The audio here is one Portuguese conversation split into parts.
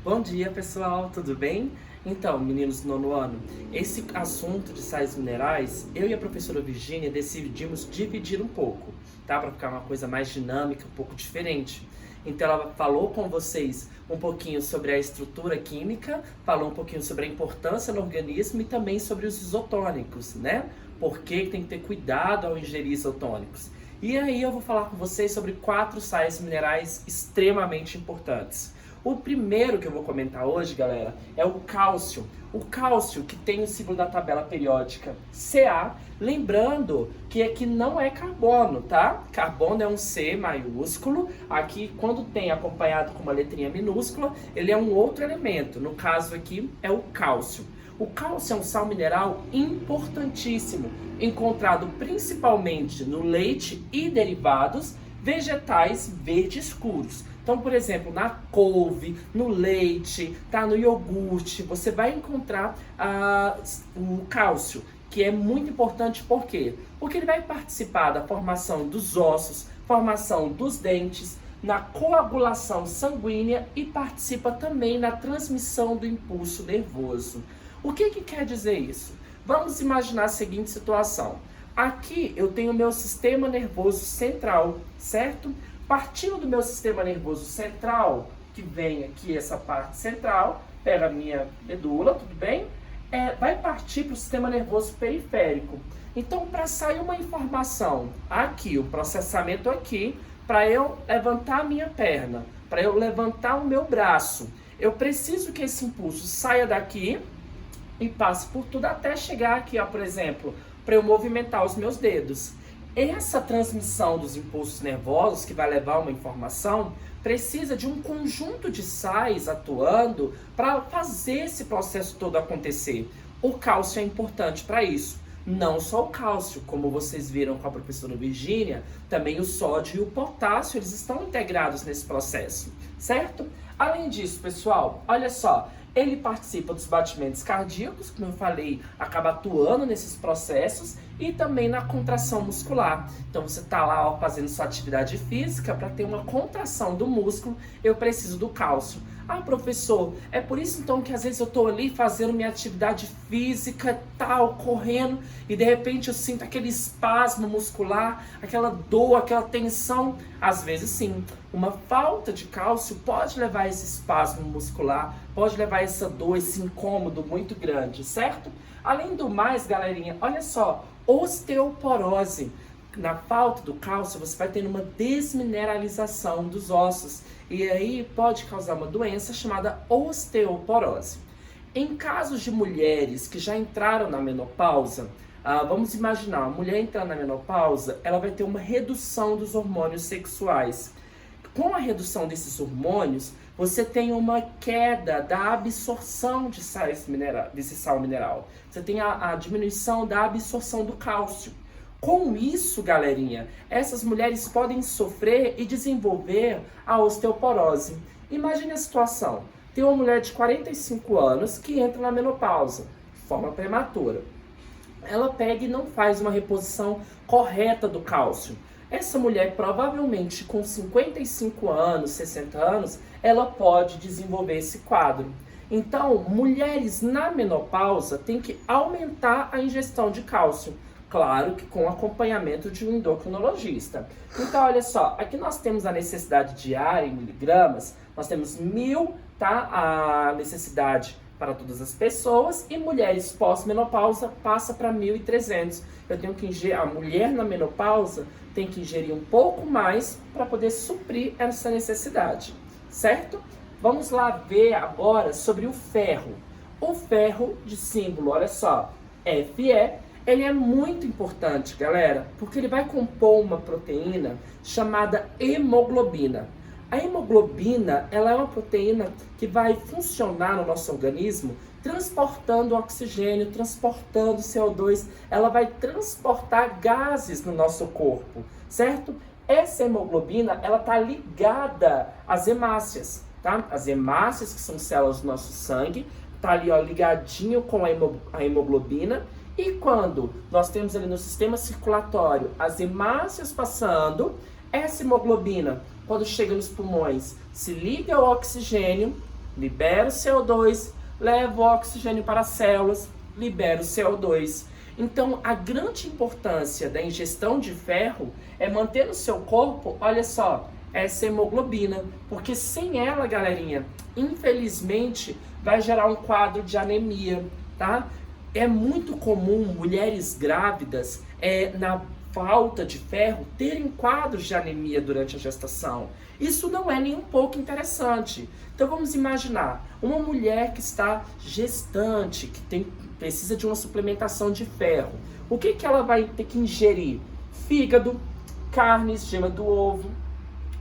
Bom dia, pessoal, tudo bem? Então, meninos do nono ano, esse assunto de sais minerais, eu e a professora Virgínia decidimos dividir um pouco, tá? Para ficar uma coisa mais dinâmica, um pouco diferente. Então, ela falou com vocês um pouquinho sobre a estrutura química, falou um pouquinho sobre a importância no organismo e também sobre os isotônicos, né? Por que tem que ter cuidado ao ingerir isotônicos. E aí eu vou falar com vocês sobre 4 sais minerais extremamente importantes. O primeiro que eu vou comentar hoje, galera, é o cálcio. O cálcio que tem o símbolo da tabela periódica Ca, lembrando que aqui não é carbono, tá? Carbono é um C maiúsculo, aqui quando tem acompanhado com uma letrinha minúscula, ele é um outro elemento, no caso aqui é o cálcio. O cálcio é um sal mineral importantíssimo, encontrado principalmente no leite e derivados vegetais verde escuros. Então, por exemplo, na couve, no leite, tá, no iogurte, você vai encontrar o cálcio, que é muito importante. Por quê? Porque ele vai participar da formação dos ossos, formação dos dentes, na coagulação sanguínea e participa também na transmissão do impulso nervoso. O que quer dizer isso? Vamos imaginar a seguinte situação. Aqui eu tenho o meu sistema nervoso central, certo? Partindo do meu sistema nervoso central, que vem aqui essa parte central, pega a minha medula, tudo bem? Vai partir para o sistema nervoso periférico. Então, para sair uma informação aqui, o processamento aqui, para eu levantar a minha perna, para eu levantar o meu braço, eu preciso que esse impulso saia daqui e passe por tudo até chegar aqui, ó, por exemplo, para eu movimentar os meus dedos. Essa transmissão dos impulsos nervosos, que vai levar uma informação, precisa de um conjunto de sais atuando para fazer esse processo todo acontecer. O cálcio é importante para isso. Não só o cálcio, como vocês viram com a professora Virgínia, também o sódio e o potássio, eles estão integrados nesse processo, certo? Além disso, pessoal, olha só, ele participa dos batimentos cardíacos, como eu falei, acaba atuando nesses processos e também na contração muscular. Então você está lá, ó, fazendo sua atividade física, para ter uma contração do músculo, eu preciso do cálcio. Ah, professor, é por isso então que às vezes eu estou ali fazendo minha atividade física, tal, correndo, e de repente eu sinto aquele espasmo muscular, aquela dor, aquela tensão. Às vezes sim, uma falta de cálcio pode levar a esse espasmo muscular, pode levar a essa dor, esse incômodo muito grande, certo? Além do mais, galerinha, olha só, osteoporose. Na falta do cálcio, você vai tendo uma desmineralização dos ossos e aí pode causar uma doença chamada osteoporose. Em casos de mulheres que já entraram na menopausa, vamos imaginar, a mulher entrando na menopausa, ela vai ter uma redução dos hormônios sexuais. Com a redução desses hormônios, você tem uma queda da absorção de desse sal mineral. Você tem a diminuição da absorção do cálcio. Com isso, galerinha, essas mulheres podem sofrer e desenvolver a osteoporose. Imagine a situação. Tem uma mulher de 45 anos que entra na menopausa, de forma prematura. Ela pega e não faz uma reposição correta do cálcio. Essa mulher, provavelmente com 55 anos, 60 anos, ela pode desenvolver esse quadro. Então, mulheres na menopausa têm que aumentar a ingestão de cálcio. Claro que com acompanhamento de um endocrinologista. Então, olha só, aqui nós temos a necessidade diária em miligramas, nós temos 1000, tá? A necessidade para todas as pessoas, e mulheres pós-menopausa passa para 1.300. Eu tenho que ingerir, a mulher na menopausa tem que ingerir um pouco mais para poder suprir essa necessidade, certo? Vamos lá ver agora sobre o ferro. O ferro de símbolo, olha só, Fe, ele é muito importante, galera, porque ele vai compor uma proteína chamada hemoglobina. A hemoglobina, ela é uma proteína que vai funcionar no nosso organismo transportando oxigênio, transportando CO2, ela vai transportar gases no nosso corpo, certo? Essa hemoglobina, ela está ligada às hemácias, tá? As hemácias, que são células do nosso sangue, tá ali, ó, ligadinho com a hemoglobina. E quando nós temos ali no sistema circulatório as hemácias passando, essa hemoglobina, quando chega nos pulmões, se liga ao oxigênio, libera o CO2, leva o oxigênio para as células, libera o CO2. Então, a grande importância da ingestão de ferro é manter no seu corpo, olha só, essa hemoglobina, porque sem ela, galerinha, infelizmente, vai gerar um quadro de anemia, tá? É muito comum mulheres grávidas, na falta de ferro, terem quadros de anemia durante a gestação. Isso não é nem um pouco interessante. Então vamos imaginar, uma mulher que está gestante, que precisa de uma suplementação de ferro. O que ela vai ter que ingerir? Fígado, carnes, gema do ovo,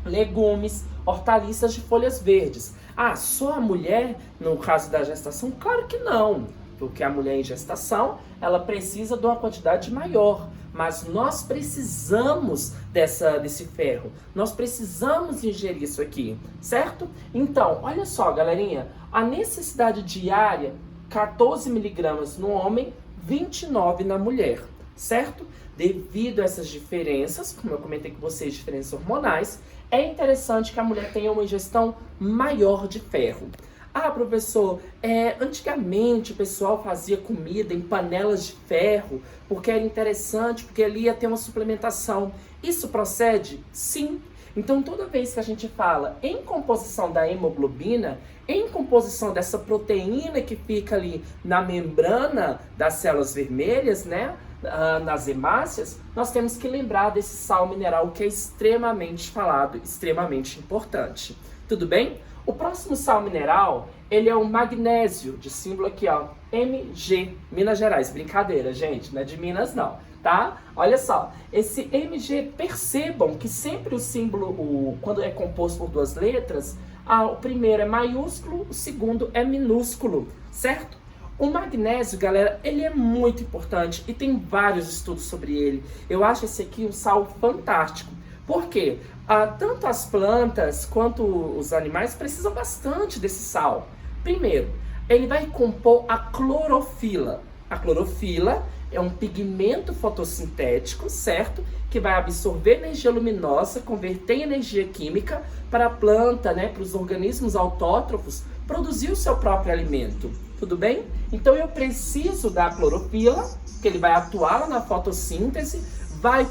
legumes, hortaliças de folhas verdes. Ah, só a mulher, no caso da gestação? Claro que não, porque a mulher em gestação, ela precisa de uma quantidade maior. Mas nós precisamos desse ferro. Nós precisamos ingerir isso aqui, certo? Então, olha só, galerinha. A necessidade diária, 14 miligramas no homem, 29 na mulher, certo? Devido a essas diferenças, como eu comentei com vocês, diferenças hormonais, é interessante que a mulher tenha uma ingestão maior de ferro. Ah, professor, antigamente o pessoal fazia comida em panelas de ferro porque era interessante, porque ali ia ter uma suplementação. Isso procede? Sim. Então, toda vez que a gente fala em composição da hemoglobina, em composição dessa proteína que fica ali na membrana das células vermelhas, né, nas hemácias, nós temos que lembrar desse sal mineral que é extremamente falado, extremamente importante. Tudo bem? O próximo sal mineral, ele é o magnésio, de símbolo aqui, ó, Mg, Minas Gerais. Brincadeira, gente, não é de Minas não, tá? Olha só, esse Mg, percebam que sempre o símbolo, quando é composto por duas letras, o primeiro é maiúsculo, o segundo é minúsculo, certo? O magnésio, galera, ele é muito importante e tem vários estudos sobre ele. Eu acho esse aqui um sal fantástico. Por quê? Tanto as plantas quanto os animais precisam bastante desse sal. Primeiro, ele vai compor a clorofila. A clorofila é um pigmento fotossintético, certo? Que vai absorver energia luminosa, converter em energia química para a planta, né, para os organismos autótrofos, produzir o seu próprio alimento. Tudo bem? Então eu preciso da clorofila, que ele vai atuar lá na fotossíntese, vai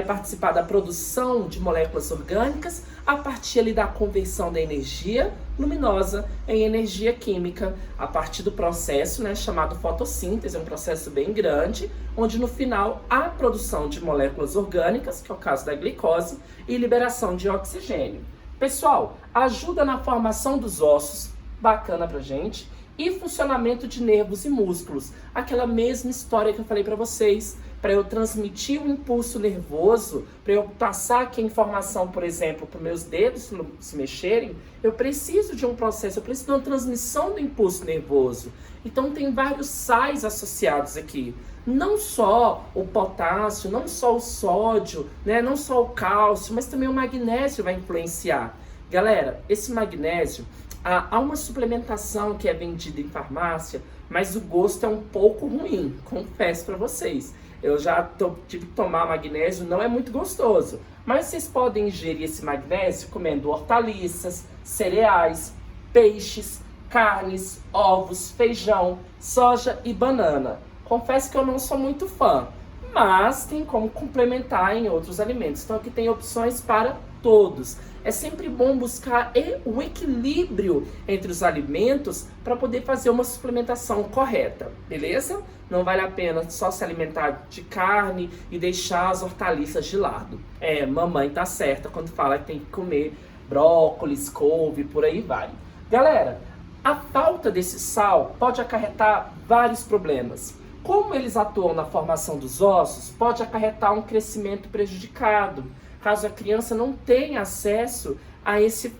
participar da produção de moléculas orgânicas a partir ali da conversão da energia luminosa em energia química, a partir do processo, né, chamado fotossíntese, é um processo bem grande, onde no final há produção de moléculas orgânicas, que é o caso da glicose, e liberação de oxigênio. Pessoal, ajuda na formação dos ossos, bacana pra gente, e funcionamento de nervos e músculos, aquela mesma história que eu falei para vocês. Para eu transmitir um impulso nervoso, para eu passar aqui a informação, por exemplo, para os meus dedos se mexerem, eu preciso de um processo, eu preciso de uma transmissão do impulso nervoso. Então tem vários sais associados aqui. Não só o potássio, não só o sódio, né, não só o cálcio, mas também o magnésio vai influenciar. Galera, esse magnésio, há uma suplementação que é vendida em farmácia, mas o gosto é um pouco ruim, confesso para vocês. Eu já tive que tomar magnésio, não é muito gostoso. Mas vocês podem ingerir esse magnésio comendo hortaliças, cereais, peixes, carnes, ovos, feijão, soja e banana. Confesso que eu não sou muito fã, mas tem como complementar em outros alimentos. Então aqui tem opções para todos. É sempre bom buscar o equilíbrio entre os alimentos para poder fazer uma suplementação correta, beleza? Não vale a pena só se alimentar de carne e deixar as hortaliças de lado. Mamãe tá certa quando fala que tem que comer brócolis, couve, por aí vai. Galera, a falta desse sal pode acarretar vários problemas. Como eles atuam na formação dos ossos, pode acarretar um crescimento prejudicado, caso a criança não tenha acesso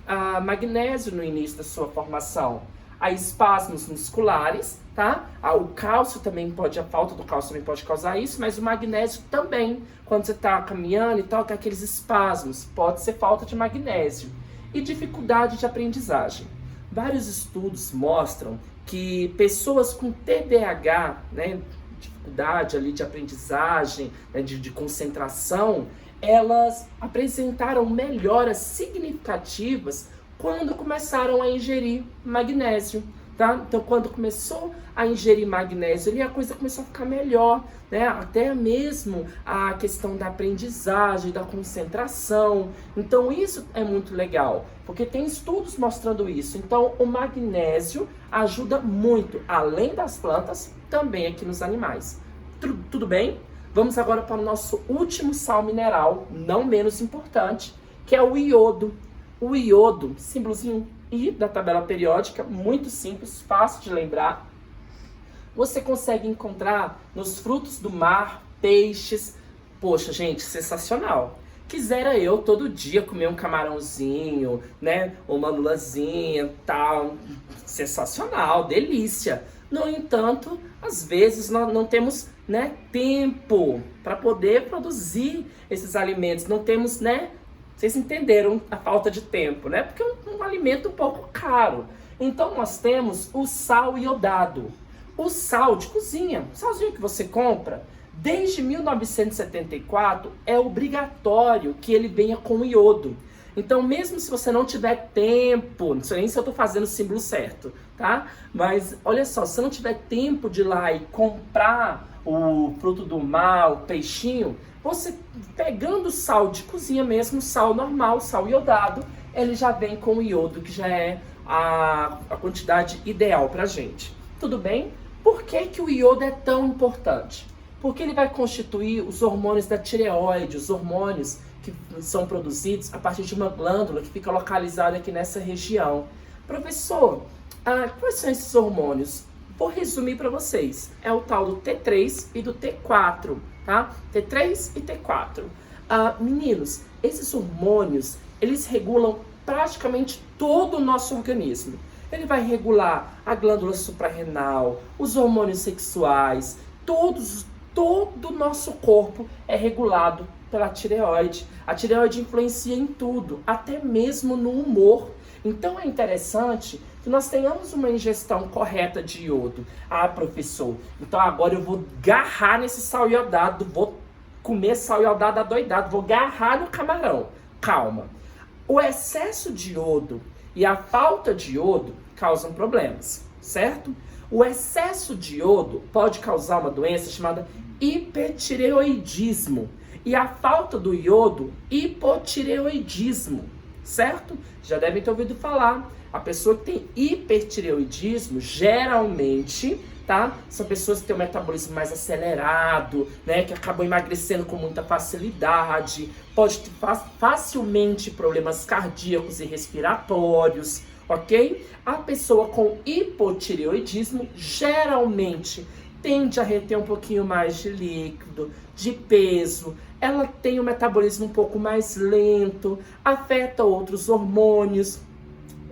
a magnésio no início da sua formação. Há espasmos musculares, tá? O cálcio também a falta do cálcio também pode causar isso, mas o magnésio também. Quando você está caminhando e tal, tem aqueles espasmos, pode ser falta de magnésio. E dificuldade de aprendizagem. Vários estudos mostram que pessoas com TDAH, né, dificuldade ali de aprendizagem, né, de concentração, elas apresentaram melhoras significativas quando começaram a ingerir magnésio, tá? Então, quando começou a ingerir magnésio, ali a coisa começou a ficar melhor, né? Até mesmo a questão da aprendizagem, da concentração. Então, isso é muito legal, porque tem estudos mostrando isso. Então, o magnésio ajuda muito, além das plantas, também aqui nos animais. Tudo bem? Vamos agora para o nosso último sal mineral, não menos importante, que é o iodo. O iodo, símbolozinho I da tabela periódica, muito simples, fácil de lembrar. Você consegue encontrar nos frutos do mar, peixes. Poxa, gente, sensacional. Quisera eu todo dia comer um camarãozinho, né? Uma lulazinha, tal. Sensacional, delícia. No entanto, às vezes nós não temos, né, tempo para poder produzir esses alimentos. Não temos, né? Vocês entenderam a falta de tempo, né? Porque é um alimento um pouco caro. Então nós temos o sal iodado. O sal de cozinha, o salzinho que você compra, desde 1974 é obrigatório que ele venha com iodo. Então, mesmo se você não tiver tempo, não sei nem se eu estou fazendo o símbolo certo, tá? Mas olha só, se você não tiver tempo de ir lá e comprar o fruto do mar, o peixinho, você pegando sal de cozinha mesmo, sal normal, sal iodado, ele já vem com o iodo, que já é a quantidade ideal pra gente. Tudo bem? Por que que o iodo é tão importante? Porque ele vai constituir os hormônios da tireoide, os hormônios que são produzidos a partir de uma glândula que fica localizada aqui nessa região. Professor, quais são esses hormônios? Vou resumir para vocês. É o tal do T3 e do T4, tá? T3 e T4. Meninos, esses hormônios, eles regulam praticamente todo o nosso organismo. Ele vai regular a glândula suprarrenal, os hormônios sexuais, todo o nosso corpo é regulado pela tireoide. A tireoide influencia em tudo, até mesmo no humor. Então é interessante que nós tenhamos uma ingestão correta de iodo. Professor, então agora eu vou garrar nesse sal iodado, vou comer sal iodado adoidado, vou garrar no camarão. Calma. O excesso de iodo e a falta de iodo causam problemas, certo? O excesso de iodo pode causar uma doença chamada hipertireoidismo. E a falta do iodo, hipotireoidismo, certo? Já devem ter ouvido falar. A pessoa que tem hipertireoidismo, geralmente, tá? São pessoas que têm um metabolismo mais acelerado, né? Que acabam emagrecendo com muita facilidade, pode ter facilmente problemas cardíacos e respiratórios, ok? A pessoa com hipotireoidismo, geralmente, tende a reter um pouquinho mais de líquido, de peso, ela tem um metabolismo um pouco mais lento, afeta outros hormônios.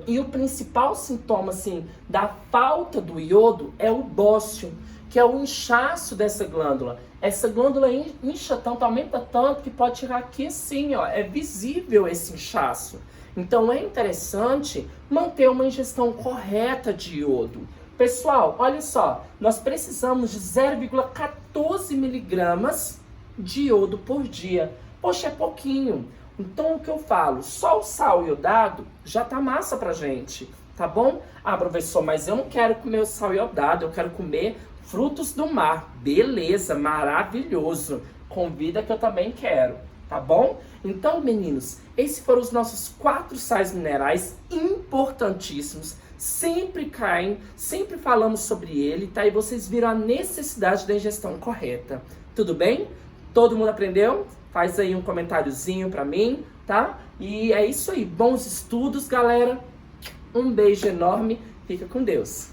E o principal sintoma, assim, da falta do iodo é o bócio, que é o inchaço dessa glândula. Essa glândula incha tanto, aumenta tanto, que pode chegar aqui assim, ó, é visível esse inchaço. Então é interessante manter uma ingestão correta de iodo. Pessoal, olha só, nós precisamos de 0,14 miligramas de iodo por dia. Poxa, é pouquinho. Então o que eu falo? Só o sal iodado já tá massa pra gente, tá bom? Professor, mas eu não quero comer o sal iodado, eu quero comer frutos do mar. Beleza, maravilhoso. Convida que eu também quero, tá bom? Então, meninos, esses foram os nossos 4 sais minerais importantíssimos. Sempre caem, sempre falamos sobre ele, tá? E vocês viram a necessidade da ingestão correta. Tudo bem? Todo mundo aprendeu? Faz aí um comentáriozinho pra mim, tá? E é isso aí. Bons estudos, galera. Um beijo enorme. Fica com Deus.